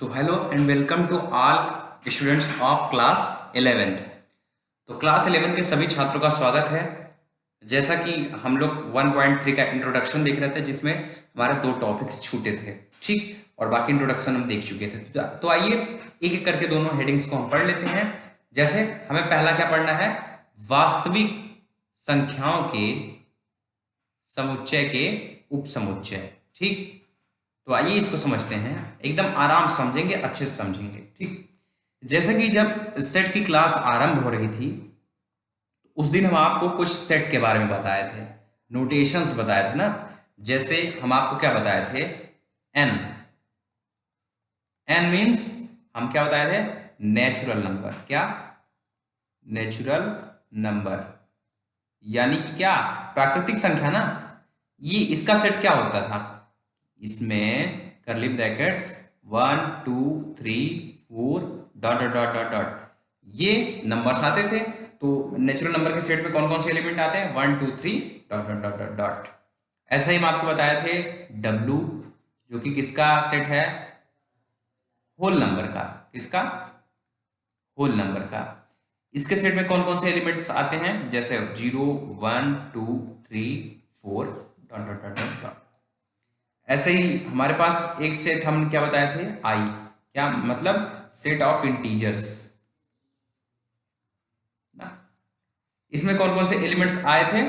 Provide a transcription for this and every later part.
So hello and welcome to all students of class 11th। तो class 11 के सभी छात्रों का स्वागत है। जैसा कि हम लोग 1.3 का इंट्रोडक्शन देख रहे थे, जिसमें हमारे दो टॉपिक्स छूटे थे, ठीक, और बाकी इंट्रोडक्शन हम देख चुके थे। तो आइए एक एक करके दोनों हेडिंग्स को हम पढ़ लेते हैं। जैसे हमें पहला क्या पढ़ना है, वास्तविक संख्याओं के समुच्चय के उपसमुच्चय, ठीक। तो आइए इसको समझते हैं, एकदम आराम से समझेंगे, अच्छे से समझेंगे, ठीक। जैसे कि जब सेट की क्लास आरंभ हो रही थी, उस दिन हम आपको कुछ सेट के बारे में बताए थे, नोटेशंस बताए थे ना। जैसे हम आपको क्या बताए थे, एन। एन मीन्स हम क्या बताए थे, नेचुरल नंबर। क्या? नेचुरल नंबर, यानी कि क्या, प्राकृतिक संख्या ना। ये इसका सेट क्या होता था, इसमें करली brackets 1 2 3 4 dot dot dot dot dot ये नंबर्स आते थे। तो नेचुरल नंबर के सेट में कौन कौन से एलिमेंट आते हैं, 1 2 3 dot dot dot dot dot. ऐसा ही हम आपको बताए थे डब्लू, जो कि किसका सेट है, होल नंबर का। किसका? होल नंबर का। इसके सेट में कौन कौन से एलिमेंट्स आते हैं, जैसे 0 1 2 3 4 डॉट डॉट डॉट डॉट। ऐसे ही हमारे पास एक सेट हम क्या बताए थे, आई। क्या मतलब, सेट ऑफ इंटीजर्स ना। इसमें कौन कौन से एलिमेंट्स आए थे,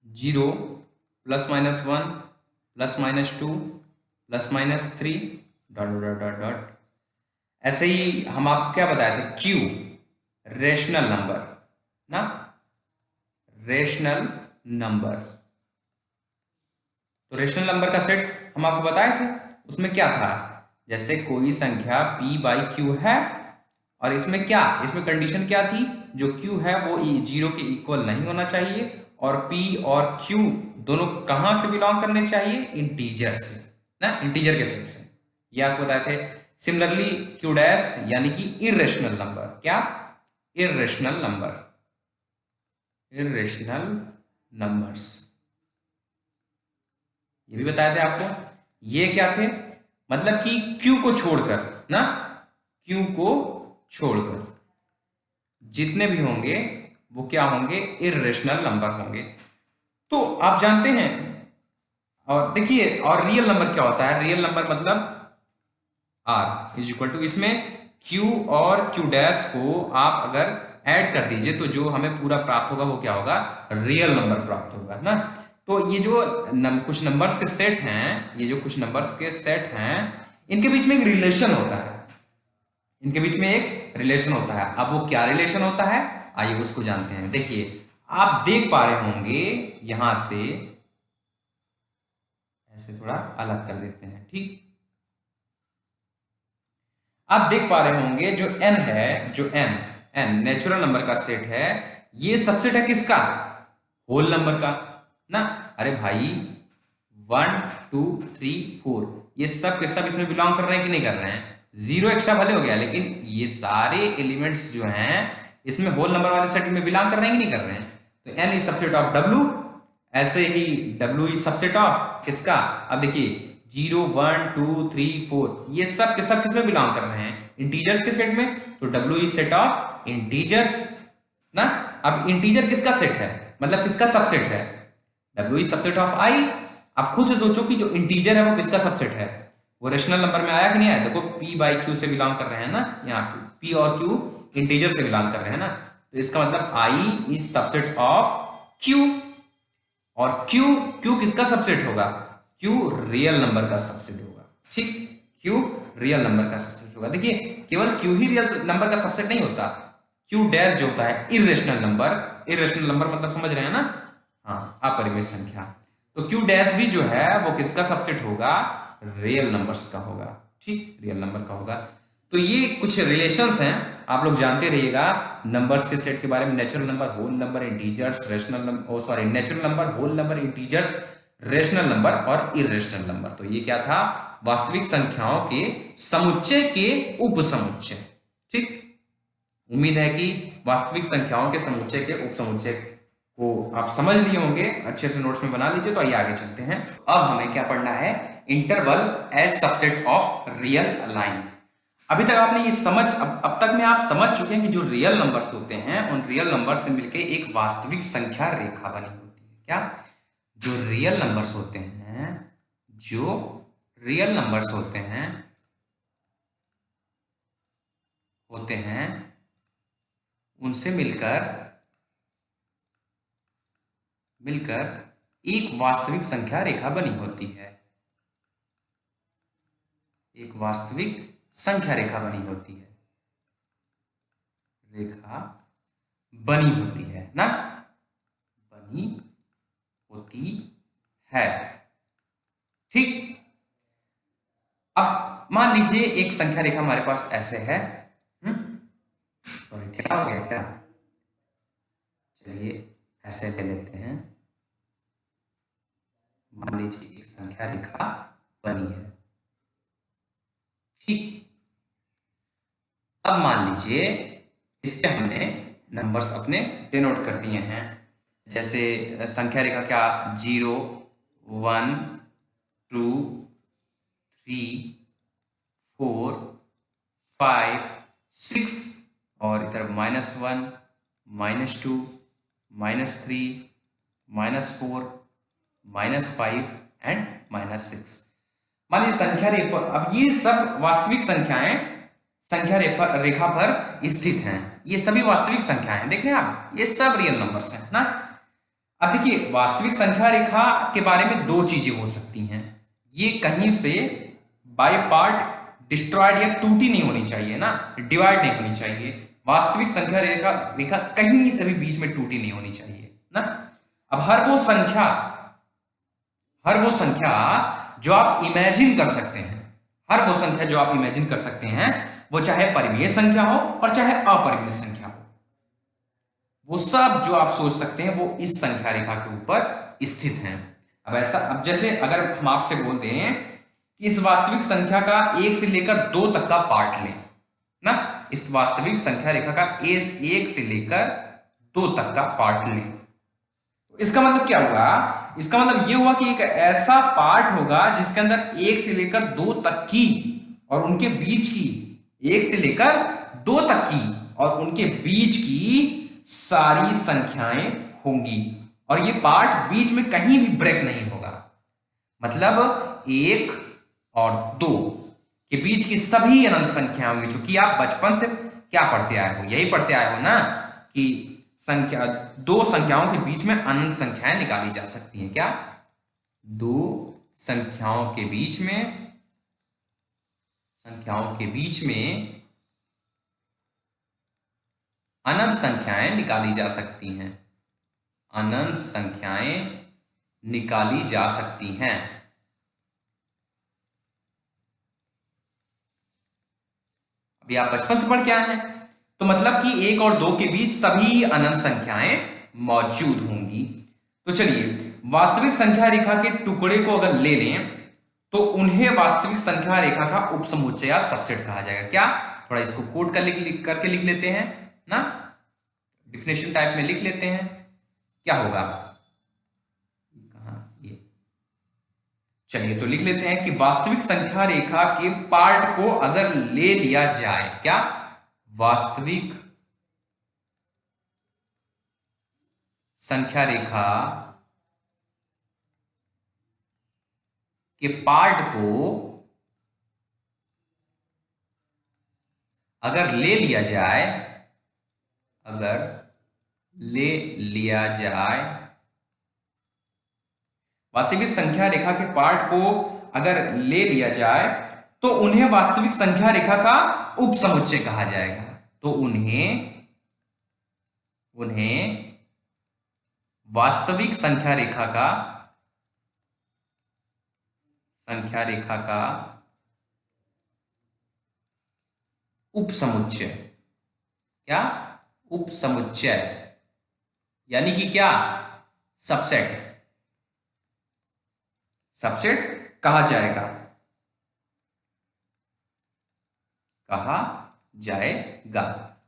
0 +-1 +-2 +-3 डॉट डॉट डॉट डॉट। ऐसे ही हम आपको क्या बताए थे, क्यू, रेशनल नंबर ना, रेशनल नंबर। तो रेशनल नंबर का सेट हम आपको बताए थे, उसमें क्या था, जैसे कोई संख्या p बाई क्यू है, और इसमें क्या, इसमें कंडीशन क्या थी, जो q है वो 0 के इक्वल नहीं होना चाहिए, और p और q दोनों कहां से बिलोंग करने चाहिए, इंटीजर से ना, इंटीजर के सेट से। ये आपको बताए थे। सिमिलरली q डैश यानी कि इरेशनल नंबर। क्या? इरेशनल नंबर, इरेशनल नंबर्स, ये भी बताए थे आपको। ये क्या थे, मतलब कि Q को छोड़कर ना, Q को छोड़कर जितने भी होंगे वो क्या होंगे, इरेशनल नंबर होंगे। तो आप जानते हैं, और देखिए, और रियल नंबर क्या होता है, रियल नंबर मतलब R इज इक्वल टू, इसमें Q और Q डैश को आप अगर ऐड कर दीजिए तो जो हमें पूरा प्राप्त होगा वो क्या होगा, रियल नंबर प्राप्त होगा ना। तो ये जो कुछ नंबर्स के सेट हैं, ये जो कुछ नंबर्स के सेट हैं, इनके बीच में एक रिलेशन होता है, इनके बीच में एक रिलेशन होता है। अब वो क्या रिलेशन होता है, आइए उसको जानते हैं। देखिए, आप देख पा रहे होंगे, यहां से ऐसे थोड़ा अलग कर देते हैं, ठीक। आप देख पा रहे होंगे जो n है, जो n नेचुरल नंबर का सेट है, ये सबसेट है किसका, होल नंबर का ना। अरे भाई 1 2 3 4 ये सब के सब इसमें बिलोंग कर रहे हैं कि नहीं कर रहे हैं, 0 एक्स्ट्रा भले हो गया, लेकिन ये सारे एलिमेंट्स जो हैं इसमें होल नंबर वाले सेट में बिलोंग कर रहे हैं कि नहीं कर रहे हैं। तो n is subset of w, ऐसे ही w इज सबसेट ऑफ किसका, अब देखिए 0 1 2 3 4 ये सब के सब किसमें बिलोंग कर रहे हैं, इंटीजर्स के सेट में। तो w is set of integers ना। अब इंटीजर किसका सेट है, मतलब किसका सबसेट है, w is subset of i। आप खुद से सोचो कि जो इंटीजर है वो किसका सबसेट है, वो रेशनल नंबर में आया कि नहीं आया। देखो p बाई q से बिलोंग कर रहे हैं ना, यहाँ पे p और q इंटीजर से बिलोंग कर रहे हैं ना, तो इसका मतलब i is subset of q। और Q किसका सबसेट होगा, Q रियल नंबर का सबसेट होगा, ठीक। Q रियल नंबर का सबसेट होगा। देखिए, केवल Q ही रियल नंबर का सबसेट नहीं होता, Q डैश जो होता है इरेशनल नंबर। इरेशनल नंबर मतलब समझ रहे हैं ना, हाँ, अपरिमेय संख्या। तो Q डैश भी जो है वो किसका सबसेट होगा, रियल नंबर्स का होगा, ठीक, रियल नंबर का होगा। तो ये कुछ रिलेशंस हैं, आप लोग जानते रहिएगा नंबर्स के सेट के बारे में, natural number, whole number, integers, rational number, sorry, natural number, whole number, integers, rational number और इरेशनल नंबर। तो ये क्या था, वास्तविक संख्याओं के समुच्चय के उपसमुच्चय, ठीक। उम्मीद है कि वास्तविक संख्याओं के समुच्चय के उपसमुच्चय को आप समझ लिए होंगे, अच्छे से नोट्स में बना लीजिए। तो आइए आगे चलते हैं। अब हमें क्या पढ़ना है, interval as subset of real line. अभी तक आपने ये अब तक में आप समझ चुके हैं कि जो रियल नंबर्स होते हैं उन रियल नंबर से मिलकर एक वास्तविक संख्या रेखा बनी होती है। क्या? जो रियल नंबर्स होते हैं, जो रियल नंबर्स होते हैं उनसे मिलकर एक वास्तविक संख्या रेखा बनी होती है। एक वास्तविक संख्या रेखा बनी होती है, रेखा बनी होती है ना, बनी होती है। ठीक। अब मान लीजिए एक संख्या रेखा हमारे पास ऐसे है। सॉरी, क्या हो गया क्या? चलिए ऐसे ले लेते हैं। मान लीजिए एक संख्या रेखा बनी है। ठीक। अब मान लीजिए इस पे हमने नंबर्स अपने डिनोट कर दिए हैं। जैसे संख्या रेखा क्या? 0 1 2 3 4 5 6 और इधर -1 -2 -3 -4 -5 एंड -6। मान लीजिए संख्या रेखा, अब ये सब वास्तविक संख्याएं संख्या रेखा पर स्थित हैं। ये सभी वास्तविक संख्याएं हैं, देख रहे हैं आप, ये सब रियल नंबर्स हैं ना। अब देखिए वास्तविक संख्या रेखा के बारे में दो चीजें हो सकती हैं। ये कहीं से बाय पार्ट डिस्ट्रॉयड या टूटी नहीं होनी चाहिए ना, डिवाइड नहीं होनी चाहिए। वास्तविक संख्या रेखा कहीं से भी बीच में टूटी नहीं होनी चाहिए ना। अब हर वो संख्या जो आप इमेजिन कर सकते हैं, हर वो संख्या जो आप इमेजिन कर सकते हैं, वो चाहे परिमेय संख्या हो और चाहे अपरिमेय संख्या हो, वो सब जो आप सोच सकते हैं वो इस संख्या रेखा के ऊपर स्थित हैं। अब जैसे अगर हम आपसे बोल दें कि इस वास्तविक संख्या का 1 से लेकर 2 तक का पार्ट लें ना, इस वास्तविक संख्या रेखा का 1 से लेकर 2 तक का पार्ट लें, तो इसका मतलब क्या होगा? इसका मतलब ये हुआ कि एक ऐसा पार्ट होगा जिसके अंदर 1 से लेकर 2 तक की और उनके बीच की, 1 से लेकर 2 तक की और उनके बीच की सारी संख्याएं होंगी और ये पार्ट बीच में कहीं भी ब्रेक नहीं होगा। मतलब 1 और 2 के बीच की सभी अनंत संख्या होंगी। क्योंकि आप बचपन से क्या पढ़ते आए हो? यही पढ़ते आए हो ना कि दो संख्याओं के बीच में अनंत संख्याएं निकाली जा सकती हैं। क्या? दो संख्याओं के बीच में अनंत संख्याएं निकाली जा सकती हैं। अनंत संख्याएं निकाली जा सकती हैं। अभी आप बचपन से पढ़ के आए हैं, तो मतलब कि 1 और 2 के बीच सभी अनंत संख्याएं मौजूद होंगी। तो चलिए वास्तविक संख्या रेखा के टुकड़े को अगर ले लें तो उन्हें वास्तविक संख्या रेखा का उपसमुच्चय या सबसेट कहा जाएगा। क्या? थोड़ा इसको कोड करके लिख लेते हैं ना, डिफिनेशन टाइप में लिख लेते हैं। क्या होगा? ये चलिए तो लिख लेते हैं कि वास्तविक संख्या रेखा के पार्ट को अगर ले लिया जाए, क्या? वास्तविक संख्या रेखा के पार्ट को अगर ले लिया जाए, वास्तविक संख्या रेखा के पार्ट को अगर ले लिया जाए तो उन्हें वास्तविक संख्या रेखा का उपसमुच्चय कहा जाएगा। तो उन्हें वास्तविक संख्या रेखा का उपसमुच्चय, क्या? उपसमुच्चय यानी कि क्या? सबसेट कहा जाएगा।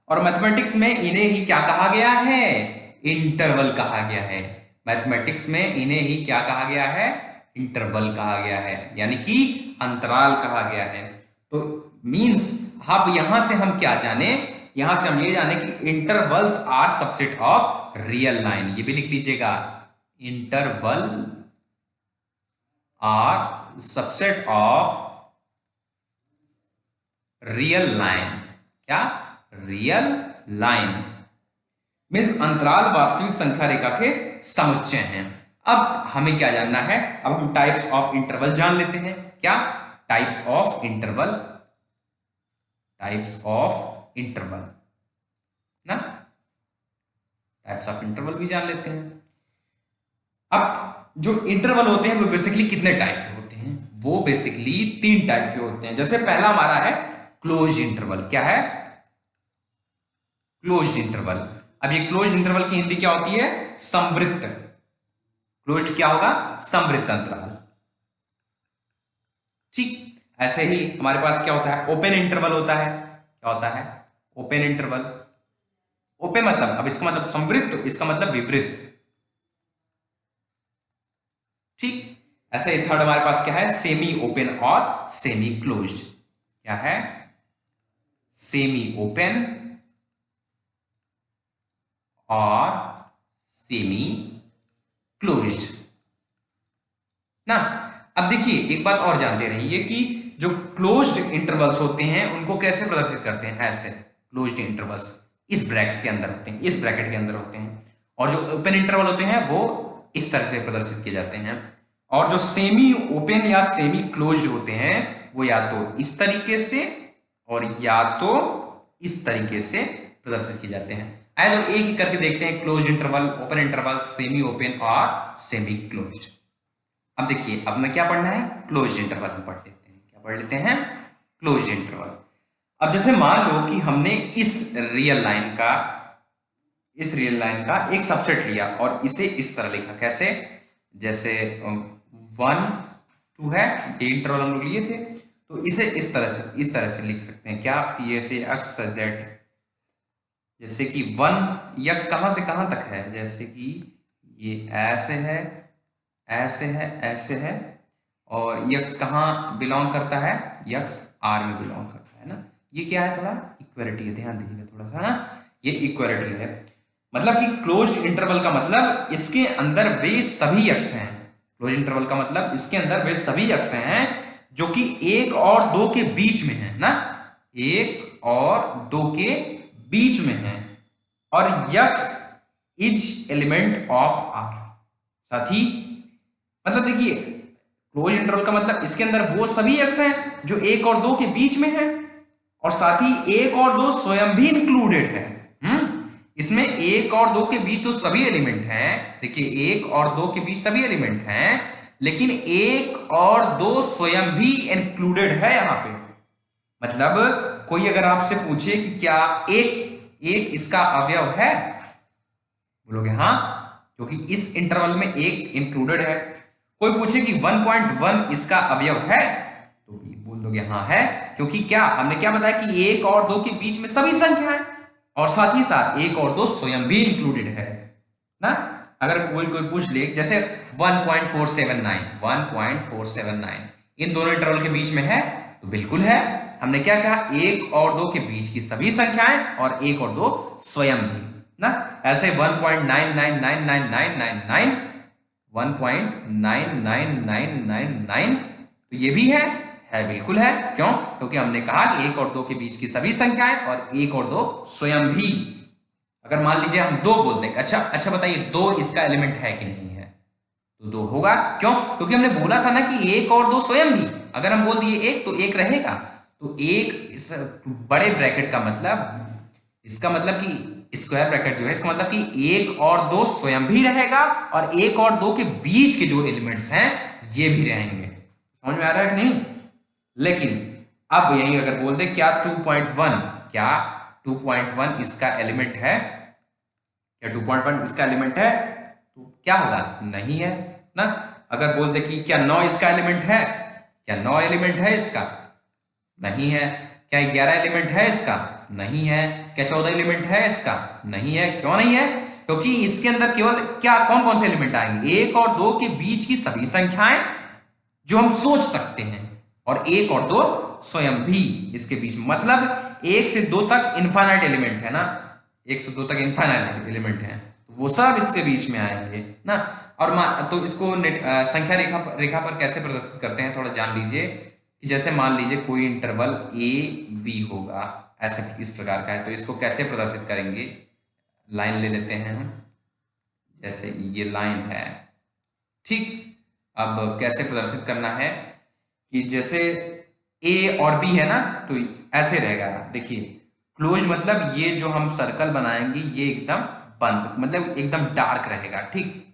और मैथमेटिक्स में इन्हें ही क्या कहा गया है? इंटरवल कहा गया है। मैथमेटिक्स में इन्हें ही क्या कहा गया है? इंटरवल कहा गया है, यानी कि अंतराल कहा गया है। तो मींस अब यहां से हम क्या जाने, यहां से हम ये जाने कि intervals are subset of real line. ये भी लिख लीजिएगा, interval are subset of real line. क्या? रियल लाइन मीन्स अंतराल वास्तविक संख्या रेखा के समुच्चय हैं। अब हमें क्या जानना है, अब हम टाइप्स ऑफ इंटरवल जान लेते हैं। क्या? Types of interval, types of interval ना, टाइप्स ऑफ इंटरवल भी जान लेते हैं। अब जो इंटरवल होते हैं वो बेसिकली कितने टाइप के होते हैं? वो बेसिकली 3 टाइप के होते हैं। जैसे पहला हमारा है क्लोज्ड इंटरवल। क्या है? Closed interval. अब ये क्लोज्ड इंटरवल की हिंदी क्या होती है? संवृत्त। क्लोज्ड क्या होगा? संवृत्त अंतराल। ठीक ऐसे ही हमारे पास क्या होता है? ओपन इंटरवल होता है। क्या होता है? Open interval. ओपन मतलब, अब इसका मतलब संवृत्त, इसका मतलब विवृत्त। ठीक ऐसे ही थर्ड हमारे पास क्या है? सेमी ओपन और सेमी क्लोज्ड। क्या है? सेमी ओपन और सेमी क्लोज्ड ना। अब देखिए एक बात और जानते रहिए कि जो क्लोज्ड इंटरवल्स होते हैं उनको कैसे प्रदर्शित करते हैं? ऐसे क्लोज्ड इंटरवल्स इस ब्रैकेट्स के अंदर होते हैं, इस ब्रैकेट के अंदर होते हैं, और जो ओपन इंटरवल होते हैं वो इस तरह से प्रदर्शित किए जाते हैं। और जो सेमी ओपन या सेमी क्लोज्ड होते हैं वो या तो इस तरीके से और या तो इस तरीके से प्रदर्शित किए जाते हैं। आइए तो एक एक करके देखते हैं, closed interval, open interval, semi open और सेमी क्लोज्ड। अब देखिए अब हमें क्या पढ़ना है? क्लोज्ड इंटरवल हम पढ़ लेते हैं। क्या पढ़ लेते हैं? Closed interval. अब जैसे मान लो कि हमने इस रियल लाइन का एक सबसेट लिया और इसे इस तरह लिखा। कैसे? जैसे 1 2 है, ये इंटरवल हम लोग लिए थे, तो इसे इस तरह से लिख सकते हैं। क्या? ये से एक्स जेड, जैसे कि 1 यक्स कहां से कहां तक है? जैसे कि ये ऐसे है, ऐसे है, ऐसे है, और यक्स कहां बिलोंग करता है? यक्स आर में बिलोंग करता है ना। ये क्या है? थोड़ा इक्वालिटी है, ध्यान दीजिएगा थोड़ा सा ना, ये इक्वालिटी है। मतलब कि क्लोज्ड इंटरवल का मतलब इसके अंदर वे सभी यक्स हैं। क्लोज्ड इंटरवल का मतलब इसके अंदर वे सभी यक्स हैं जो कि 1 और 2 के बीच में है ना, 1 और 2 के बीच में है, और x is element of R. साथ ही मतलब देखिए क्लोज इंटरवल का मतलब इसके अंदर वो सभी एक्स हैं जो 1 और 2 के बीच में है, और साथ ही 1 और 2 स्वयं भी इंक्लूडेड है। इसमें 1 और 2 के बीच तो सभी एलिमेंट हैं। देखिए 1 और 2 के बीच सभी एलिमेंट हैं, लेकिन 1 और 2 स्वयं भी इंक्लूडेड है यहां पे। मतलब कोई अगर आपसे पूछे कि क्या एक इसका अवयव है, बोलोगे हाँ, क्योंकि इस इंटरवल में एक इंक्लूडेड है। कोई पूछे कि 1.1 इसका अवयव है, तो भी बोल दोगे हाँ है, क्योंकि क्या हमने क्या बताया कि 1 और 2 के बीच में सभी संख्याएं, और साथ ही साथ 1 और 2 स्वयं भी इंक्लूडेड है ना। अगर कोई पूछ ले जैसे 1.479 इन दोनों इंटरवल के बीच में है, तो बिल्कुल है। हमने क्या कहा? 1 और 2 के बीच की सभी संख्याएं और 1 और 2 स्वयं भी ना। ऐसे 1.999999 1.99999, तो ये भी है बिल्कुल है। क्यों? क्योंकि हमने कहा कि 1 और 2 के बीच की सभी संख्याएं और 1 और 2 स्वयं भी। अगर मान लीजिए हम 2 बोल दें, अच्छा बताइए 2 इसका एलिमेंट है कि नहीं है? तो 2 होगा। क्यों? क्योंकि हमने बोला था ना कि 1 और 2 स्वयं भी। अगर हम बोल दिए 1 तो 1 रहेगा, तो 1 इस बड़े ब्रैकेट का मतलब, इसका मतलब कि स्क्वायर ब्रैकेट जो है इसका मतलब कि 1 और 2 स्वयं भी रहेगा, और 1 और 2 के बीच के जो एलिमेंट्स हैं ये भी रहेंगे। समझ में आ रहा है कि नहीं? लेकिन अब यही अगर बोल दे क्या 2.1 इसका एलिमेंट है, क्या 2.1 इसका एलिमेंट है, तो क्या होगा? नहीं है ना। अगर बोल दे कि क्या 9 इसका एलिमेंट है, क्या 9 एलिमेंट है इसका? नहीं है। क्या 11 एलिमेंट है इसका? नहीं है। क्या 14 एलिमेंट है इसका? नहीं है। क्यों नहीं है? क्योंकि इसके अंदर केवल क्या कौन कौन से एलिमेंट आएंगे? 1 और 2 के बीच की सभी संख्याएं जो हम सोच सकते हैं, और 1 और 2 स्वयं भी इसके बीच में, मतलब 1 से 2 तक इनफाइनाइट एलिमेंट है ना, 1 से 2 तक इनफाइनाइट एलिमेंट है, वो सब इसके बीच में आएंगे ना। और तो इसको संख्या रेखा पर कैसे प्रदर्शित करते हैं थोड़ा जान लीजिए, कि जैसे मान लीजिए कोई इंटरवल ए बी होगा, ऐसे इस प्रकार का है, तो इसको कैसे प्रदर्शित करेंगे, लाइन ले लेते हैं हम, जैसे ये लाइन है, ठीक। अब कैसे प्रदर्शित करना है कि जैसे ए और बी है ना, तो ऐसे रहेगा, देखिए क्लोज मतलब ये जो हम सर्कल बनाएंगे ये एकदम बंद, मतलब एकदम डार्क रहेगा, ठीक।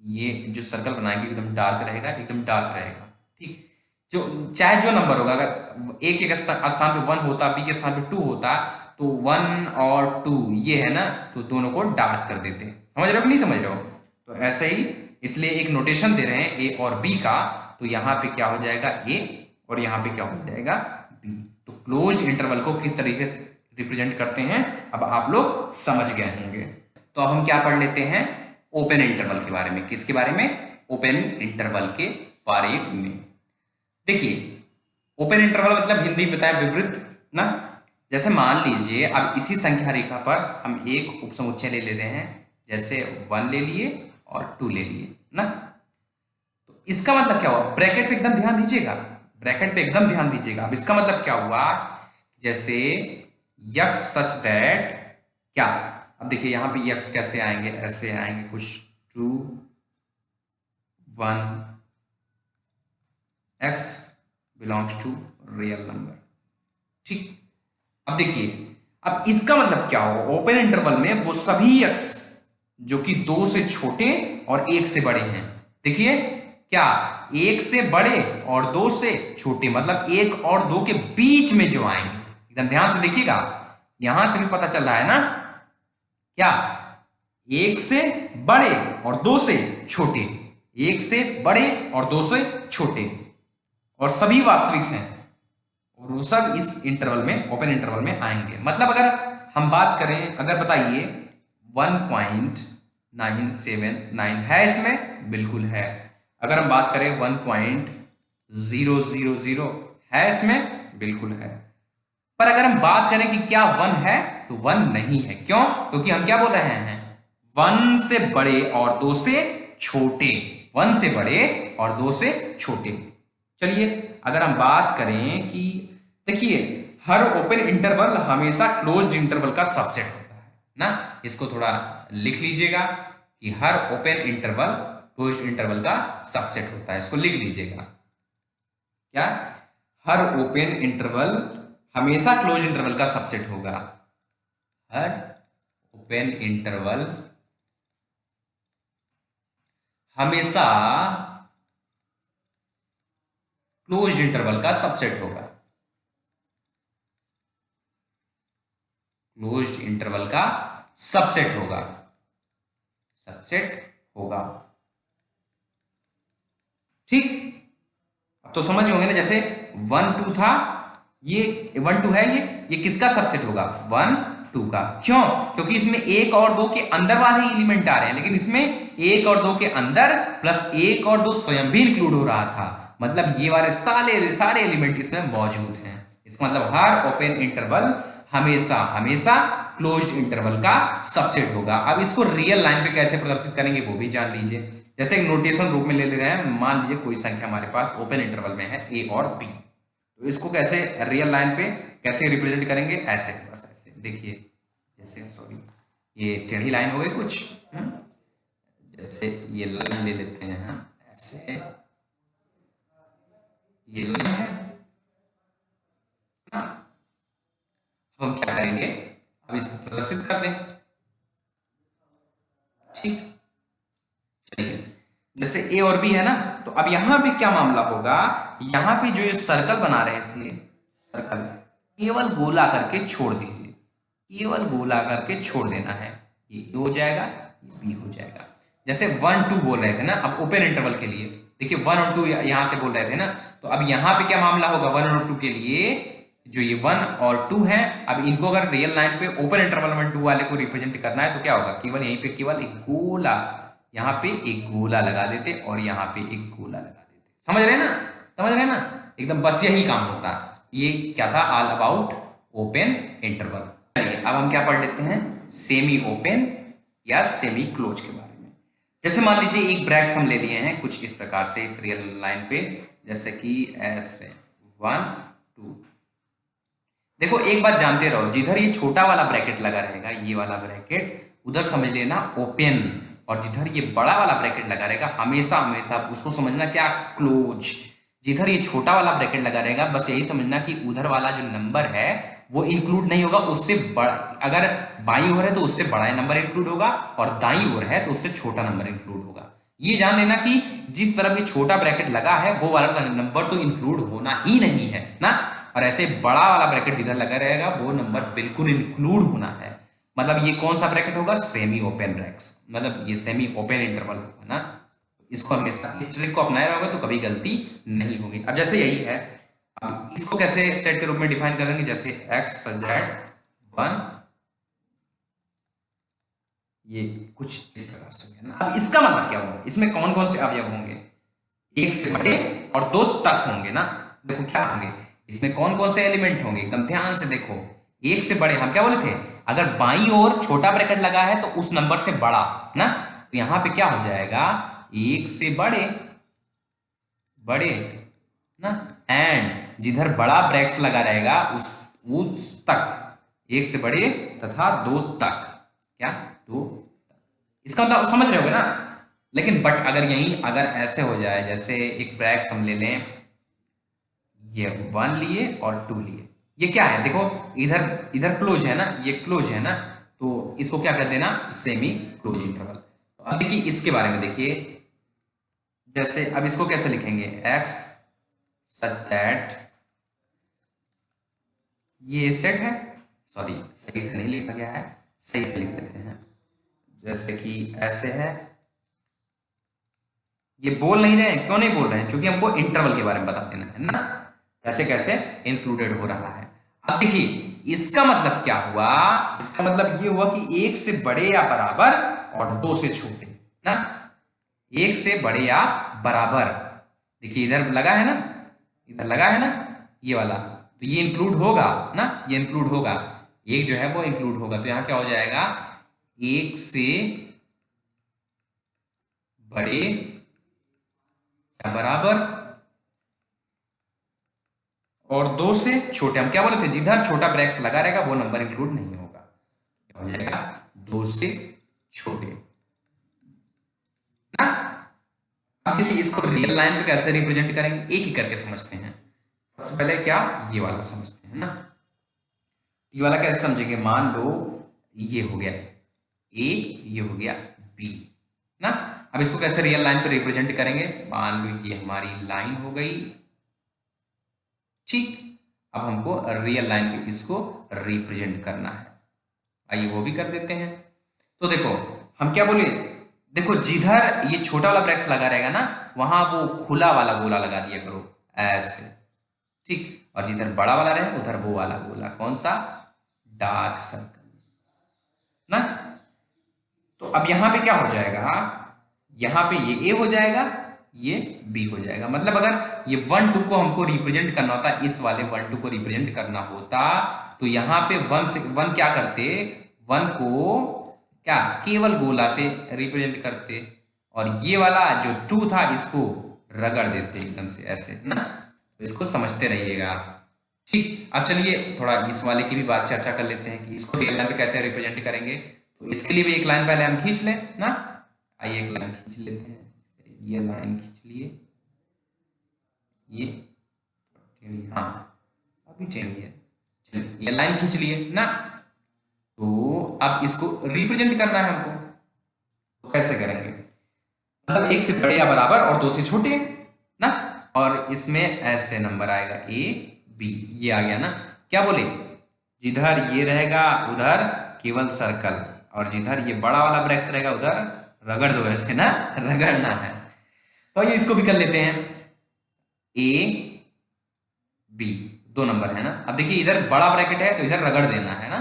ये जो सर्कल बनाएंगे एकदम डार्क रहेगा, एकदम डार्क रहेगा, ठीक। जो चाहे जो नंबर होगा, अगर ए के स्थान पे 1 होता, बी के स्थान पे 2 होता, तो 1 और 2 ये है ना, तो दोनों को डार्क कर देते, समझ रहे हो कि नहीं समझ रहे हो। तो ऐसे ही, इसलिए एक नोटेशन दे रहे हैं ए और बी का, तो यहां पे क्या हो जाएगा ए, और यहां पे क्या हो जाएगा बी। तो क्लोज इंटरवल को किस तरीके से रिप्रेजेंट करते हैं अब आप लोग समझ गए होंगे। तो अब हम क्या पढ़ लेते हैं ओपन इंटरवल के बारे में। किसके बारे में? ओपन इंटरवल के बारे में। देखिए ओपन इंटरवल मतलब हिंदी में बताएं विवृत ना। जैसे मान लीजिए अब इसी संख्या रेखा पर हम एक उपसमुच्चय ले लेते हैं, जैसे 1 ले लिए और 2 ले लिए ना। तो इसका मतलब क्या हुआ, ब्रैकेट पे एकदम ध्यान दीजिएगा, ब्रैकेट पे एकदम ध्यान दीजिएगा। अब इसका मतलब क्या हुआ, जैसे यक्स सच दैट क्या, अब देखिए यहां पे यक्स कैसे आएंगे, ऐसे आएंगे कुछ 2 1 x belongs to real number, ठीक। अब देखिए अब इसका मतलब क्या होगा, ओपन इंटरवल में वो सभी x जो कि 2 से छोटे और 1 से बड़े हैं, देखिए क्या 1 से बड़े और 2 से छोटे, मतलब 1 और 2 के बीच में जो आएंगे, एकदम ध्यान से देखिएगा, यहां से भी पता चल रहा है ना, क्या 1 से बड़े और 2 से छोटे, 1 से बड़े और 2 से छोटे, और सभी वास्तविक हैं, और वो सब इस इंटरवल में, ओपन इंटरवल में आएंगे। मतलब अगर हम बात करें, अगर बताइए 1.979 है इसमें, बिल्कुल है। अगर हम बात करें 1.000 है इसमें, बिल्कुल है। पर अगर हम बात करें कि क्या 1 है, तो 1 नहीं है। क्यों? क्योंकि हम क्या बोल रहे हैं, 1 से बड़े और 2 से छोटे, 1 से बड़े और 2 से छोटे। चलिए अगर हम बात करें कि देखिए हर ओपन इंटरवल हमेशा क्लोज्ड इंटरवल का सबसेट होता है ना, इसको थोड़ा लिख लीजिएगा कि हर ओपन इंटरवल क्लोज्ड इंटरवल का सबसेट होता है, इसको लिख लीजिएगा। क्या? हर ओपन इंटरवल हमेशा क्लोज इंटरवल का सबसेट होगा, हर ओपन इंटरवल हमेशा क्लोज्ड इंटरवल का सबसेट होगा, क्लोज्ड इंटरवल का सबसेट होगा, सबसेट होगा, ठीक। अब तो समझ होंगे ना, जैसे 1 2 था, ये 1 2 है, ये किसका सबसेट होगा, 1 2 का। क्यों? क्योंकि इसमें 1 और 2 के अंदर वाले एलिमेंट आ रहे हैं, लेकिन इसमें 1 और 2 के अंदर प्लस 1 और 2 स्वयं भी इंक्लूड हो रहा था, मतलब ये वाले सारे एलिमेंट इसमें मौजूद हैं। इसका मतलब हर ओपन इंटरवल हमेशा हमेशा क्लोज्ड इंटरवल का सबसेट होगा। अब इसको रियल लाइन पे कैसे प्रदर्शित करेंगे वो भी जान लीजिए। जैसे एक नोटेशन रूप में ले रहे हैं, मान लीजिए कोई संख्या हमारे पास ओपन इंटरवल में है ए और बी, तो इसको कैसे रियल लाइन पे कैसे रिप्रेजेंट करेंगे, ऐसे बस ऐसे देखिए, जैसे सॉरी ये टेढ़ी लाइन हो गई कुछ, जैसे ये लाइन ले लेते हैं हम, ऐसे ये लाइन है ना। अब हम क्या करेंगे, अब इसको प्रदर्शित कर दें, ठीक। चलिए जैसे ए और बी है ना, तो अब यहां पे क्या मामला होगा, यहां पे जो ये सर्कल बना रहे थे, सर्कल केवल गोला करके छोड़ दीजिए, केवल गोला करके छोड़ देना है, ये ए हो जाएगा, ये बी हो जाएगा। जैसे 1 2 बोल रहे थे ना, अब ओपन इंटरवल के लिए देखिए 1 और 2 यहां से बोल रहे थे ना, तो अब यहां पे क्या मामला होगा, 1 और 2 के लिए जो ये 1 और 2 है, अब इनको अगर रियल लाइन पे ओपन इंटरवल में 2 वाले को रिप्रेजेंट करना है, तो क्या होगा, केवल यहीं पे केवल एक गोला, यहां पे एक गोला लगा देते और यहां पे एक गोला लगा देते, समझ रहे हैं ना। समझ रहे हैं ना, एकदम बस यही काम होता है। ये क्या था, ऑल अबाउट ओपन इंटरवल। चलिए अब हम क्या पढ़ लेते हैं, सेमी ओपन या सेमी क्लोज के बारे में। जैसे मान लीजिए एक ब्रैकेट हम ले लिए हैं कुछ इस प्रकार से इस रियल लाइन पे, जैसे कि ऐसे 1 2। देखो एक बात जानते रहो, जिधर ये छोटा वाला ब्रैकेट लगा रहेगा, ये वाला ब्रैकेट, उधर समझ लेना ओपन, और जिधर ये बड़ा वाला ब्रैकेट लगा रहेगा हमेशा हमेशा उसको समझना क्या, क्लोज। जिधर ये छोटा वाला ब्रैकेट लगा रहेगा बस यही समझना कि उधर वाला जो नंबर है वो इंक्लूड नहीं होगा, उससे बड़ा, अगर बाईं ओर है तो उससे बड़ा नंबर इंक्लूड होगा, और दाईं ओर है तो उससे छोटा नंबर इंक्लूड होगा। ये जान लेना कि जिस तरफ ये छोटा ब्रैकेट लगा है वो वाला नंबर तो इंक्लूड होना ही नहीं है ना, और ऐसे बड़ा वाला ब्रैकेट जिधर लगा रहेगा वो नंबर बिल्कुल इंक्लूड होना है। मतलब ये कौन सा ब्रैकेट होगा, सेमी ओपन ब्रैकेट्स, मतलब ये सेमी ओपन इंटरवल होगा ना। इसको हमेशा इस ट्रिक को अपनाया होगा तो कभी गलती नहीं होगी। अब जैसे यही है, अब इसको कैसे सेट के रूप में डिफाइन कर देंगे, जैसे x z 1, ये कुछ इस प्रकार से होगा ना। अब इसका मतलब क्या होगा, इसमें कौन कौन से अवयव होंगे, एक से बड़े और 2 तक होंगे ना। देखो क्या होंगे इसमें, कौन कौन से एलिमेंट होंगे, एकदम ध्यान से देखो। एक से बड़े, हम क्या बोले थे, अगर बाईं ओर छोटा ब्रैकेट लगा है तो उस नंबर से बड़ा ना, तो यहां पे क्या हो जाएगा, एक से बड़े बड़े ना, एंड जिधर बड़ा ब्रैकेट लगा रहेगा उस तक, एक से बड़े तथा 2 तक, क्या 2 तक। इसका मतलब समझ रहे होगे ना। लेकिन बट अगर यही अगर ऐसे हो जाए, जैसे एक ब्रैकेट हम ले लें, ये 1 लिए और 2 लिए, ये क्या है देखो, इधर इधर क्लोज है ना, ये क्लोज है ना, तो इसको क्या कर देना, सेमी क्लोज इंटरवल। तो अब देखिए इसके बारे में देखिए, जैसे अब इसको कैसे लिखेंगे, x such that, ये सेट है, सॉरी सही से नहीं लिखा गया है, सही से लिख देते हैं, जैसे कि ऐसे है। ये बोल नहीं रहे हैं, क्यों नहीं बोल रहे हैं, क्योंकि हमको इंटरवल के बारे में बता देना है ना, कैसे कैसे इंक्लूडेड हो रहा है। अब देखिए इसका मतलब क्या हुआ, इसका मतलब ये हुआ कि एक से बड़े या बराबर और 2 से छोटे ना, एक से बड़े या बराबर। देखिए इधर लगा है ना, इधर लगा है ना ये वाला, तो ये इंक्लूड होगा ना, ये इंक्लूड होगा, एक जो है वो इंक्लूड होगा। तो यहां क्या हो जाएगा, एक से बड़े या बराबर और 2 से छोटे, हम क्या बोले थे, जिधर छोटा ब्रैकेट लगा रहेगा वो नंबर इंक्लूड नहीं होगा, क्या हो जाएगा 2 से छोटे ना। अब देखिए इसको रियल लाइन पे कैसे रिप्रेजेंट करेंगे, एक ही करके समझते हैं। सबसे पहले क्या, ये वाला समझते हैं ना, ये वाला कैसे समझेंगे, मान लो ये हो गया ए, ये हो गया बी ना। अब इसको कैसे रियल लाइन पे रिप्रेजेंट करेंगे, मान लो ये हमारी लाइन हो गई, ठीक। अब हमको रियल लाइन पे इसको रिप्रेजेंट करना है, आइए वो भी कर देते हैं। तो देखो हम क्या बोले, देखो जिधर ये छोटा वाला ब्रैकेट लगा रहेगा ना, वहां वो खुला वाला गोला लगा दिया करो ऐसे, ठीक। और जिधर बड़ा वाला रहे उधर वो वाला गोला, कौन सा, डार्क सर्कल ना। तो अब यहां पे क्या हो जाएगा, यहां पे ये ए हो जाएगा, ये बी हो जाएगा। मतलब अगर ये 1 2 को हमको रिप्रेजेंट करना होता, इस वाले 1 2 को रिप्रेजेंट करना होता, तो यहां पे 1 से 1 क्या करते, 1 को क्या केवल गोला से रिप्रेजेंट करते, और ये वाला जो 2 था इसको रगड़ देते एकदम से ऐसे ना। तो इसको समझते रहिएगा, ठीक। अब चलिए थोड़ा इस वाले की भी बात चर्चा कर लेते हैं कि इसको रियल लाइन पे कैसे रिप्रेजेंट करेंगे। तो इसके लिए भी एक लाइन पहले हम खींच लें ना, आइए एक लाइन खींच लेते हैं, ये लाइन खींच लिए, ये हाँ अभी चाहिए, चलिए ये लाइन खींच लिए ना। तो अब इसको रिप्रेजेंट करना है हमको, तो कैसे करेंगे, मतलब एक से बड़े या बराबर और 2 से छोटे ना, और इसमें ऐसे नंबर आएगा ए बी, ये आ गया ना। क्या बोले, जिधर ये रहेगा उधर केवल सर्कल, और जिधर ये बड़ा वाला ब्रैकेट रहेगा उधर रगड़ दो ऐसे ना, रगड़ना है। तो ये इसको भी कर लेते हैं, ए बी 2 नंबर है ना। अब देखिए इधर बड़ा ब्रैकेट है तो इधर रगड़ देना है ना,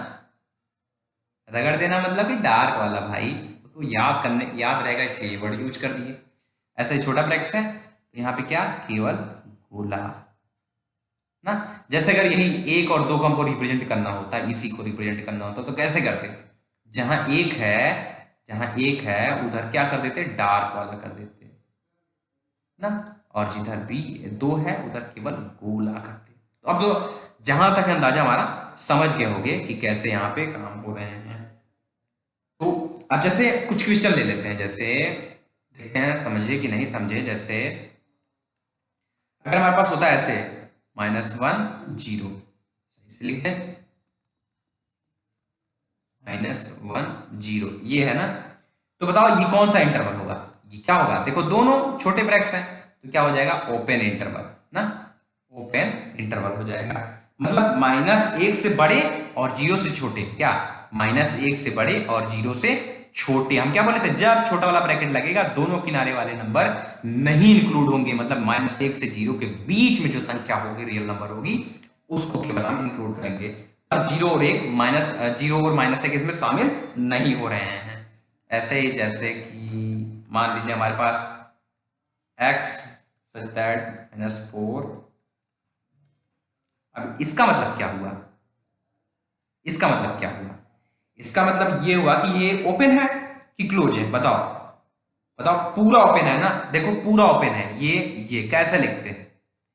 रगड़ देना मतलब कि डार्क वाला भाई, तो याद करने याद रहेगा इसलिए ये वर्ड यूज कर दिए। ऐसे छोटा ब्रैकेट है तो यहाँ पे क्या केवल गोला ना। जैसे अगर यही 1 और 2 को हमको रिप्रेजेंट करना होता, इसी को रिप्रेजेंट करना होता तो कैसे करते? जहां 1 है उधर क्या कर देते? डार्क वाला कर देते ना, और जिधर भी 2 है उधर केवल गोला करते। तो अब तो जहां तक अंदाजा हमारा समझ गए होंगे कि कैसे यहाँ पे काम हो रहे हैं। तो अब जैसे कुछ क्वेश्चन ले लेते हैं, जैसे देखते हैं समझे कि नहीं समझे। जैसे अगर हमारे पास होता है ऐसे -1 0, सही से लिखते हैं -1 0, ये है ना। तो बताओ ये कौन सा इंटरवल होगा? ये क्या होगा? देखो दोनों छोटे ब्रैकेट्स हैं तो क्या हो जाएगा? ओपन इंटरवल ना, ओपन इंटरवल हो जाएगा। मतलब -1 से बड़े और 0 से छोटे। क्या? -1 से बड़े और 0 से छोटे। हम क्या बोले थे? जब छोटा वाला ब्रैकेट लगेगा दोनों किनारे वाले नंबर नहीं इंक्लूड होंगे, मतलब -1 से 0 के बीच में जो संख्या होगी, रियल नंबर होगी, उसको केवल हम इंक्लूड करेंगे। अब 0 और 1 -0 और -1 इसमें शामिल नहीं हो रहे हैं। ऐसे ही जैसे कि मान लीजिए हमारे पास x such that -4। अब इसका मतलब क्या हुआ? इसका मतलब क्या हुआ? इसका मतलब ये हुआ कि ये ओपन है कि क्लोज है? बताओ बताओ। पूरा ओपन है ना, देखो पूरा ओपन है। ये कैसे लिखते हैं?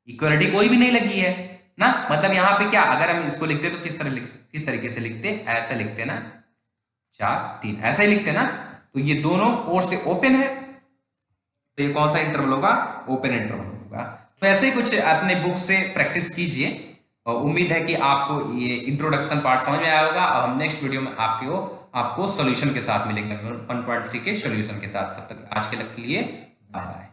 इक्वलिटी कोई भी नहीं लगी है ना, मतलब यहां पे क्या, अगर हम इसको लिखते तो किस तरीके से लिखते? ऐसे लिखते ना, 4 3, ऐसे ही लिखते ना। तो ये दोनों ओर से ओपन है, तो ये कौन सा इंटरवल होगा? ओपन इंटरवल होगा। तो ऐसे ही कुछ अपने बुक से प्रैक्टिस कीजिए, और उम्मीद है कि आपको ये इंट्रोडक्शन पार्ट समझ में आया होगा। अब हम नेक्स्ट वीडियो में आपको सॉल्यूशन के साथ मिलेंगे, 1.3 के सॉल्यूशन के साथ। तब तक आज के लिए बाय बाय।